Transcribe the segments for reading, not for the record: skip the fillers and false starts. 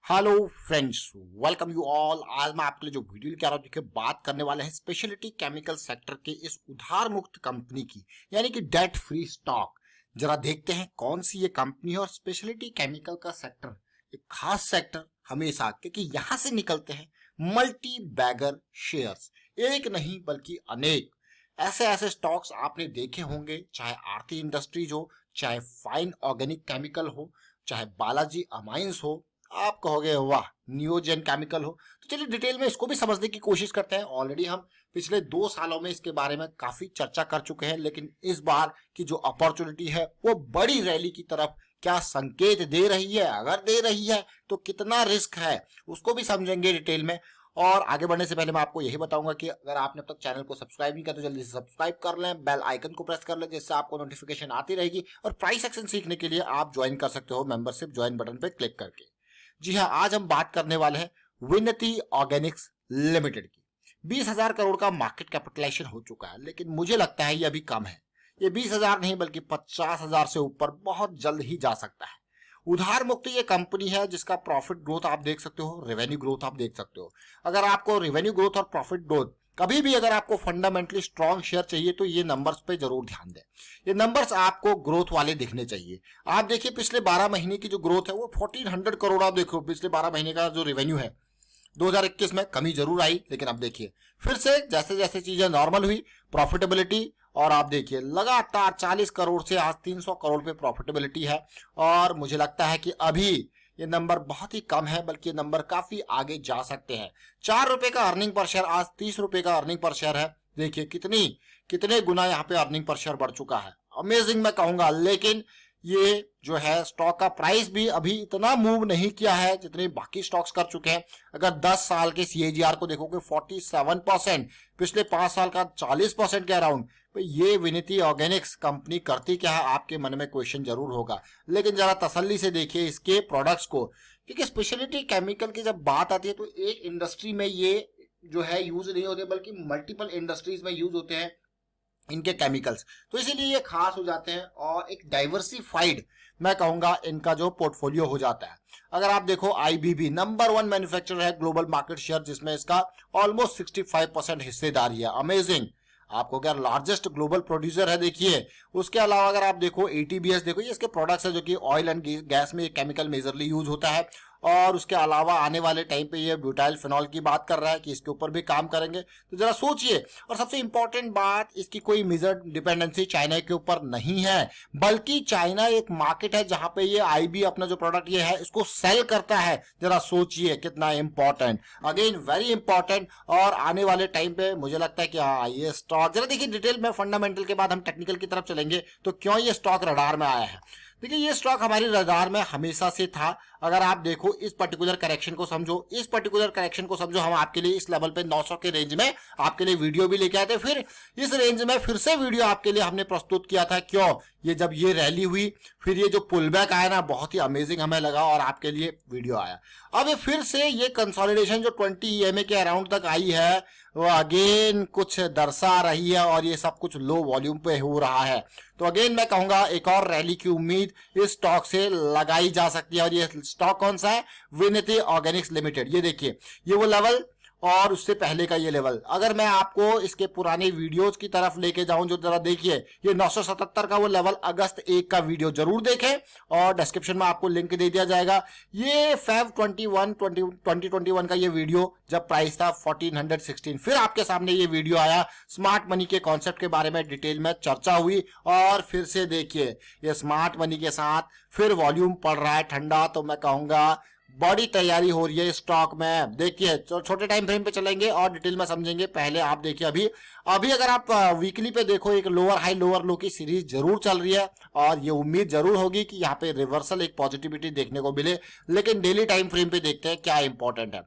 Hello friends, welcome you all. आज मैं आपके लिए जो वीडियो लेके आ रहा हूँ, देखिए बात करने वाले हैं स्पेशलिटी केमिकल सेक्टर के इस उधार मुक्त कंपनी की, यानी कि डेट फ्री स्टॉक। जरा देखते हैं कौन सी ये कंपनी है और स्पेशलिटी केमिकल का सेक्टर एक खास सेक्टर हमेशा, क्योंकि यहां से निकलते हैं मल्टी बैगर शेयर्स। एक नहीं बल्कि अनेक ऐसे ऐसे स्टॉक्स आपने देखे होंगे, चाहे आरती इंडस्ट्रीज हो, चाहे फाइन ऑर्गेनिक केमिकल हो, चाहे बालाजी अमाइंस हो, आप कहोगे वाह नियोजन केमिकल हो। तो चलिए डिटेल में इसको भी समझने की कोशिश करते हैं। ऑलरेडी हम पिछले 2 सालों में इसके बारे में काफी चर्चा कर चुके हैं, लेकिन इस बार की जो अपॉर्चुनिटी है वो बड़ी रैली की तरफ क्या संकेत दे रही है, अगर दे रही है तो कितना रिस्क है, उसको भी समझेंगे डिटेल में। और आगे बढ़ने से पहले मैं आपको यही बताऊंगा कि अगर आपने अब तक चैनल को सब्सक्राइब नहीं किया तो जल्दी से सब्सक्राइब कर लें, बेल आइकन को प्रेस कर लें, जिससे आपको नोटिफिकेशन आती रहेगी। और प्राइस एक्शन सीखने के लिए आप ज्वाइन कर सकते हो मेंबरशिप ज्वाइन बटन पे क्लिक करके। जी हाँ, आज हम बात करने वाले हैं विनती ऑर्गेनिक्स लिमिटेड की। 20,000 करोड़ का मार्केट कैपिटलाइजेशन हो चुका है, लेकिन मुझे लगता है ये अभी कम है। ये 20,000 नहीं बल्कि 50,000 से ऊपर बहुत जल्द ही जा सकता है। उधार मुक्त ये कंपनी है जिसका प्रॉफिट ग्रोथ आप देख सकते हो, रेवेन्यू ग्रोथ आप देख सकते हो। अगर आपको रेवेन्यू ग्रोथ और प्रॉफिट ग्रोथ कभी भी अगर आपको फंडामेंटली स्ट्रॉन्ग शेयर चाहिए तो ये नंबर्स पे जरूर ध्यान दें। ये नंबर्स आपको ग्रोथ वाले दिखने चाहिए। आप देखिए पिछले 12 महीने की जो ग्रोथ है वो 1400 करोड़। आप देखो पिछले 12 महीने का जो रेवेन्यू है, 2021 में कमी जरूर आई, लेकिन अब देखिए फिर से जैसे जैसे चीजें नॉर्मल हुई, प्रॉफिटेबिलिटी, और आप देखिए लगातार 40 करोड़ से आज 300 करोड़ पे प्रॉफिटेबिलिटी है। और मुझे लगता है कि अभी ये नंबर बहुत ही कम है, बल्कि ये नंबर काफी आगे जा सकते हैं। 4 रुपए का अर्निंग पर शेयर आज 30 रुपए का अर्निंग पर शेयर है। देखिए कितने गुना यहाँ पे अर्निंग पर शेयर बढ़ चुका है। अमेजिंग मैं कहूंगा। लेकिन ये जो है स्टॉक का प्राइस भी अभी इतना मूव नहीं किया है जितने बाकी स्टॉक्स कर चुके हैं। अगर 10 साल के सीएजीआर को देखोगे 47%, पिछले 5 साल का 40% के अराउंड। ये विनती ऑर्गेनिक्स कंपनी करती क्या है, आपके मन में क्वेश्चन जरूर होगा। लेकिन जरा तसल्ली से देखिए इसके प्रोडक्ट्स को, क्योंकि स्पेशलिटी केमिकल की जब बात आती है तो एक इंडस्ट्री में ये जो है यूज नहीं होते, बल्कि मल्टीपल इंडस्ट्रीज में यूज होते हैं इनके केमिकल्स। तो इसीलिए ये खास हो जाते हैं और एक डाइवर्सिफाइड मैं कहूंगा इनका जो पोर्टफोलियो हो जाता है। अगर आप देखो आईबीबी नंबर 1 मैन्युफैक्चरर है ग्लोबल मार्केट शेयर, जिसमें इसका ऑलमोस्ट 65% हिस्सेदारी है। अमेजिंग। आपको क्या लार्जेस्ट ग्लोबल प्रोड्यूसर है देखिए। उसके अलावा अगर आप देखो एटीबीएस, देखो ये इसके प्रोडक्ट्स है जो कि ऑयल एंड गैस में केमिकल मेजरली यूज होता है। और उसके अलावा आने वाले टाइम पे ये ब्यूटाइल फिनॉल की बात कर रहा है कि इसके ऊपर भी काम करेंगे। तो जरा सोचिए। और सबसे इंपॉर्टेंट बात, इसकी कोई मेजर डिपेंडेंसी चाइना के ऊपर नहीं है, बल्कि चाइना एक मार्केट है जहां पे ये आईबी अपना जो प्रोडक्ट ये है इसको सेल करता है। जरा सोचिए कितना इंपॉर्टेंट, अगेन वेरी इंपॉर्टेंट। और आने वाले टाइम पे मुझे लगता है कि हाँ ये स्टॉक, जरा देखिए डिटेल में, फंडामेंटल के बाद हम टेक्निकल की तरफ चलेंगे तो क्यों ये स्टॉक रडार में आया है। देखिए ये स्टॉक हमारी रडार में हमेशा से था। अगर आप देखो इस पर्टिकुलर करेक्शन को समझो, इस पर्टिकुलर करेक्शन को समझो, हम आपके लिए इस लेवल पे 900 के रेंज में आपके लिए वीडियो भी लेके आए थे। फिर इस रेंज में फिर से वीडियो आपके लिए हमने प्रस्तुत किया था। क्यों? ये जब ये रैली हुई, फिर ये जो पुल बैक आया ना, बहुत ही अमेजिंग हमें लगा और आपके लिए वीडियो आया। अब फिर से ये कंसोलिडेशन जो 20 EMA के अराउंड तक आई है वो अगेन कुछ दर्शा रही है, और ये सब कुछ लो वॉल्यूम पे हो रहा है। तो अगेन मैं कहूंगा एक और रैली की उम्मीद इस स्टॉक से लगाई जा सकती है। और ये स्टॉक कौन सा है? विनती ऑर्गेनिक्स लिमिटेड। ये देखिए ये वो लेवल और उससे पहले का ये लेवल। अगर मैं आपको इसके पुराने वीडियोस की तरफ लेके जाऊं, जो जरा देखिए ये 977 का वो लेवल, अगस्त 1 का वीडियो जरूर देखें और डिस्क्रिप्शन में आपको लिंक दे दिया जाएगा। ये फेब 2021 का ये वीडियो जब प्राइस था 1416। फिर आपके सामने ये वीडियो आया, स्मार्ट मनी के कॉन्सेप्ट के बारे में डिटेल में चर्चा हुई, और फिर से देखिए ये स्मार्ट मनी के साथ फिर वॉल्यूम पड़ रहा है ठंडा। तो मैं कहूंगा बड़ी तैयारी हो रही है स्टॉक में। देखिए छोटे टाइम फ्रेम पे चलेंगे और डिटेल में समझेंगे। पहले आप देखिए अभी अगर आप वीकली पे देखो, एक लोअर हाई लोअर लो की सीरीज जरूर चल रही है, और ये उम्मीद जरूर होगी कि यहाँ पे रिवर्सल एक पॉजिटिविटी देखने को मिले। लेकिन डेली टाइम फ्रेम पे देखते हैं क्या इंपॉर्टेंट है।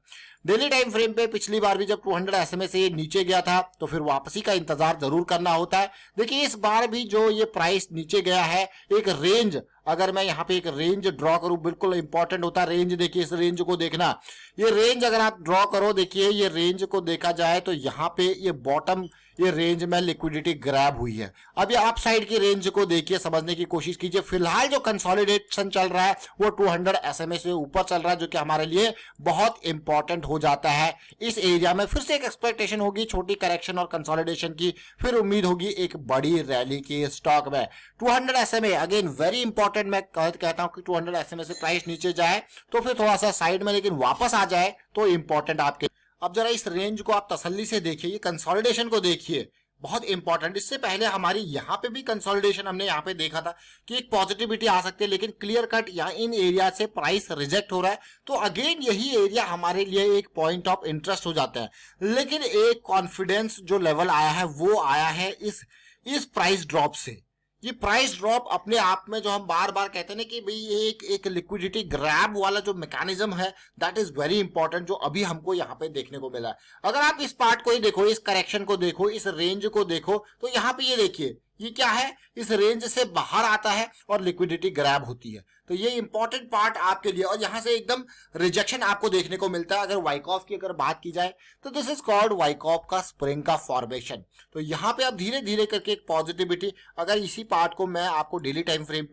डेली टाइम फ्रेम पे पिछली बार भी जब 200 SMA से ये नीचे गया था तो फिर वापसी का इंतजार जरूर करना होता है। देखिए इस बार भी जो ये प्राइस नीचे गया है, एक रेंज, अगर मैं यहाँ पे एक रेंज ड्रॉ करूं, बिल्कुल इंपॉर्टेंट होता है रेंज। देखिए इस रेंज को देखना, ये रेंज अगर आप ड्रॉ करो, देखिए ये रेंज को देखा जाए तो यहाँ पे ये बॉटम ये रेंज में लिक्विडिटी ग्रैब हुई है। अब ये अप साइड की रेंज को देखिए, समझने की कोशिश कीजिए। फिलहाल जो कंसोलिडेशन चल रहा है वो 200 SMA से ऊपर चल रहा है, जो कि हमारे लिए बहुत इंपॉर्टेंट हो जाता है। इस एरिया में फिर से एक एक्सपेक्टेशन होगी छोटी करेक्शन और कंसोलिडेशन की, फिर उम्मीद होगी एक बड़ी रैली की स्टॉक में। 200 SMA अगेन वेरी इंपॉर्टेंट। मैं कहता हूं कि 200 SMA से प्राइस नीचे जाए तो फिर थोड़ा सा साइड में, लेकिन वापस आ जाए तो इंपॉर्टेंट आपके। अब जरा इस रेंज को आप तसल्ली से देखिए, ये कंसोलिडेशन को देखिए, बहुत इंपॉर्टेंट। इससे पहले हमारी यहाँ पे भी कंसोलिडेशन हमने यहाँ पे देखा था कि एक पॉजिटिविटी आ सकती है, लेकिन क्लियर कट यहाँ इन एरिया से प्राइस रिजेक्ट हो रहा है। तो अगेन यही एरिया हमारे लिए एक पॉइंट ऑफ इंटरेस्ट हो जाता है। लेकिन एक कॉन्फिडेंस जो लेवल आया है वो आया है इस प्राइस ड्रॉप से। ये प्राइस ड्रॉप अपने आप में, जो हम बार बार कहते हैं ना कि भाई ये एक लिक्विडिटी ग्रैब वाला जो मैकेनिज्म है, दैट इज वेरी इंपॉर्टेंट, जो अभी हमको यहाँ पे देखने को मिला है। अगर आप इस पार्ट को ही देखो, इस करेक्शन को देखो, इस रेंज को देखो, तो यहाँ पे ये देखिए ये क्या है, इस रेंज से बाहर आता है और लिक्विडिटी ग्रैब होती है। तो ये इंपॉर्टेंट पार्ट आपके लिए, और यहां से एकदम रिजेक्शन आपको देखने को मिलता है। अगर वाइकॉफ की अगर बात की जाए तो दिस इज कॉल्ड वाइकॉफ का स्प्रिंग का फॉर्मेशन। तो यहाँ पे आप धीरे धीरे करके एक पॉजिटिविटी, अगर इसी पार्ट को मैं आपको डेली टाइम फ्रेम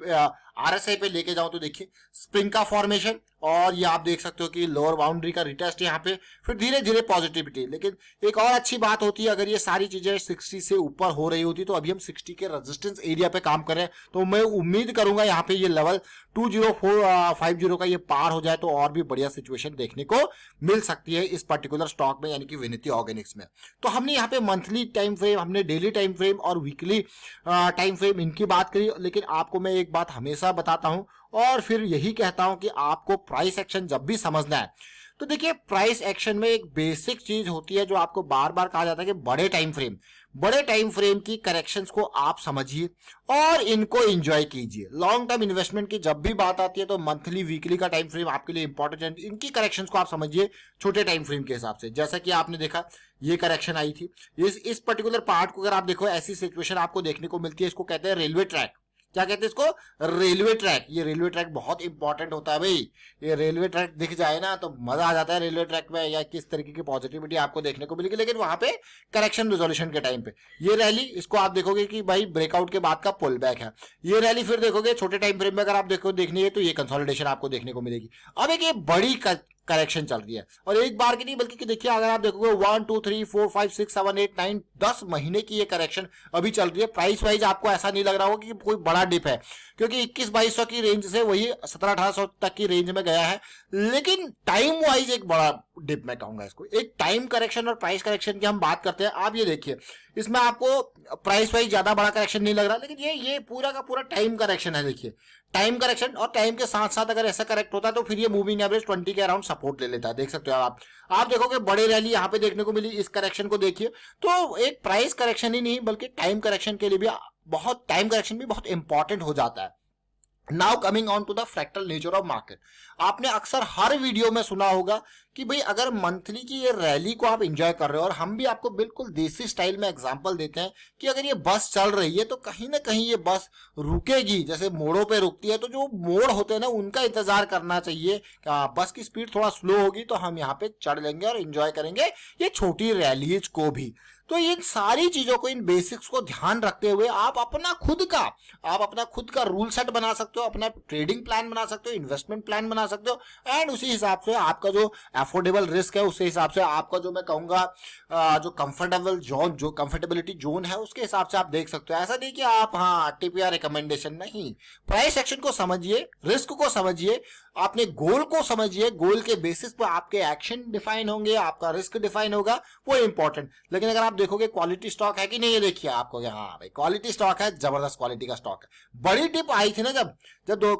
RSI पे लेके जाऊं तो देखिए स्प्रिंग का फॉर्मेशन, और ये आप देख सकते हो कि लोअर बाउंड्री का रिटेस्ट यहाँ पे, फिर धीरे धीरे पॉजिटिविटी। लेकिन एक और अच्छी बात होती है, अगर ये सारी चीजें 60 से ऊपर हो रही होती, तो अभी हम 60 के रेजिस्टेंस एरिया पे काम कर रहे हैं, तो मैं उम्मीद करूंगा यहाँ पे ये लेवल 20450 का ये पार हो जाए तो और भी बढ़िया सिचुएशन देखने को मिल सकती है इस पर्टिकुलर स्टॉक में, यानी कि विनिति ऑर्गेनिक्स में। तो हमने यहाँ पे मंथली टाइम फ्रेम, हमने डेली टाइम फ्रेम और वीकली टाइम फ्रेम इनकी बात करी। लेकिन आपको मैं एक बात हमेशा बताता हूं और फिर यही कहता हूं कि आपको प्राइस एक्शन जब भी समझना है तो देखिए, प्राइस एक्शन में एक बेसिक चीज होती है जो आपको बार बार कहा जाता है कि बड़े टाइम फ्रेम की करेक्शंस को आप समझिए और इनको एंजॉय कीजिए। लॉन्ग टर्म इन्वेस्टमेंट की जब भी बात आती है तो मंथली वीकली का टाइम फ्रेम आपके लिए इंपॉर्टेंट है। इनकी करेक्शंस को आप समझिए छोटे टाइम फ्रेम के हिसाब से। जैसा कि आपने देखा ये करेक्शन आई थी, इस पर्टिकुलर पार्ट को अगर आप देखो, ऐसी सिचुएशन आपको देखने को मिलती है। इसको कहते हैं रेलवे ट्रैक। क्या कहते हैं इसको? Railway track. ये रेलवे ट्रैक बहुत इंपॉर्टेंट होता है भाई। ये रेलवे ट्रैक दिख जाए ना तो मजा आ जाता है रेलवे ट्रैक में, या किस तरीके की पॉजिटिविटी आपको देखने को मिलेगी। लेकिन वहां पे करेक्शन रिजोल्यूशन के टाइम पे ये रैली, इसको आप देखोगे कि भाई ब्रेकआउट के बाद का पुल बैक है। ये रैली फिर देखोगे छोटे टाइम फ्रेम में, अगर आप देखनी है तो ये कंसोलिडेशन आपको देखने को मिलेगी। अब एक ये बड़ी करेक्शन चल रही है, और एक बार की नहीं बल्कि देखिए, अगर आप देखोगे 1 2 3 4 5 6 7 8 9 10 महीने की ये करेक्शन अभी चल रही है। प्राइस वाइज आपको ऐसा नहीं लग रहा होगा कि कोई बड़ा डिप है, क्योंकि 21-2200 की रेंज से वही 1700-1800 तक की रेंज में गया है। लेकिन टाइम वाइज एक बड़ा डिप मैं कहूंगा इसको। एक टाइम करेक्शन और प्राइस करेक्शन की हम बात करते हैं। आप ये देखिए, इसमें आपको प्राइस वाइज ज्यादा बड़ा करेक्शन नहीं लग रहा, लेकिन ये पूरा का पूरा टाइम करेक्शन है। देखिए टाइम करेक्शन, और टाइम के साथ साथ अगर ऐसा करेक्ट होता है तो फिर ये मूविंग एवरेज 20 के अराउंड सपोर्ट ले लेता है। देख सकते हो आप देखोगे बड़ी रैली यहाँ पे देखने को मिली। इस करेक्शन को देखिए, तो एक प्राइस करेक्शन ही नहीं बल्कि टाइम करेक्शन के लिए भी टाइम करेक्शन भी बहुत इंपॉर्टेंट हो जाता है। Now coming on to the fractal nature of market. आपने अक्सर हर वीडियो में सुना होगा कि भाई अगर मंथली की ये रैली को आप एंजॉय कर रहे हो, और हम भी आपको बिल्कुल देसी स्टाइल में एग्जांपल देते हैं कि अगर ये बस चल रही है तो कहीं ना कहीं ये बस रुकेगी। जैसे मोड़ों पे रुकती है तो जो मोड़ होते हैं ना उनका इंतजार करना चाहिए। बस की स्पीड थोड़ा स्लो होगी तो हम यहाँ पे चढ़ लेंगे और एंजॉय करेंगे ये छोटी रैलीज को भी। तो इन सारी चीजों को, इन बेसिक्स को ध्यान रखते हुए आप अपना खुद का रूल सेट बना सकते हो, अपना ट्रेडिंग प्लान बना सकते हो, इन्वेस्टमेंट प्लान बना सकते हो, एंड उसी हिसाब से आपका जो अफोर्डेबल रिस्क है उसी हिसाब से आपका जो मैं कहूंगा जो कंफर्टेबिलिटी जोन है उसके हिसाब से आप देख सकते हो। ऐसा नहीं कि आप टिप या रिकमेंडेशन नहीं। प्राइस एक्शन को समझिए, रिस्क को समझिए, अपने गोल को समझिए। गोल के बेसिस पर आपके एक्शन डिफाइन होंगे, आपका रिस्क डिफाइन होगा, वो इंपॉर्टेंट। लेकिन अगर आप देखोगे क्वालिटी स्टॉक है कि नहीं, ये देखिए आपको भाई क्वालिटी स्टॉक है, जबरदस्त क्वालिटी का स्टॉक है। बड़ी डिप आई थी ना जब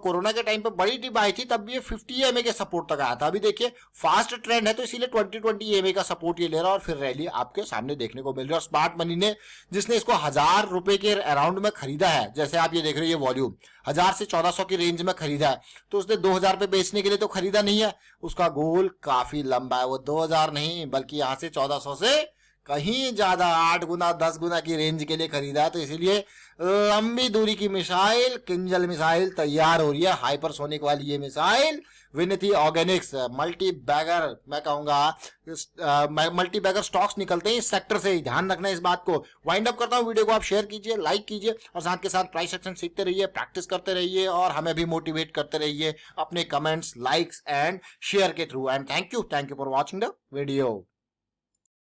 कोरोना के टाइम पे बड़ी डिप आई थी, तब ये 50 EMA के सपोर्ट तक आया था। अभी देखिए फास्ट ट्रेंड है तो इसीलिए 20 EMA का सपोर्ट ये ले रहा है और फिर रैली आपके सामने देखने को मिल रही है। और स्मार्ट मनी ने, जिसने इसको 1000 रुपए के अराउंड में खरीदा है, जैसे आप ये देख रहे हो, ये वॉल्यूम 1000 से 1400 की रेंज में खरीदा है, तो उसने 2000 पे बेचने के लिए तो खरीदा नहीं है। उसका गोल काफी लंबा है, वो 2000 नहीं बल्कि यहां से 1400 से कहीं ज्यादा 8 गुना 10 गुना की रेंज के लिए खरीदा है। तो इसीलिए लंबी दूरी की मिसाइल किंजल मिसाइल तैयार हो रही है, हाइपरसोनिक वाली ये मिसाइल विनिथी ऑर्गेनिक्स मल्टी बैगर, मैं कहूंगा मल्टी बैगर स्टॉक्स निकलते हैं इस सेक्टर से ही, ध्यान रखना इस बात को। वाइंड अप करता हूं वीडियो को, आप शेयर कीजिए, लाइक कीजिए और साथ के साथ प्राइस एक्शन सीखते रहिए, प्रैक्टिस करते रहिए और हमें भी मोटिवेट करते रहिए अपने कमेंट्स, लाइक्स एंड शेयर के through. And thank you for watching the video.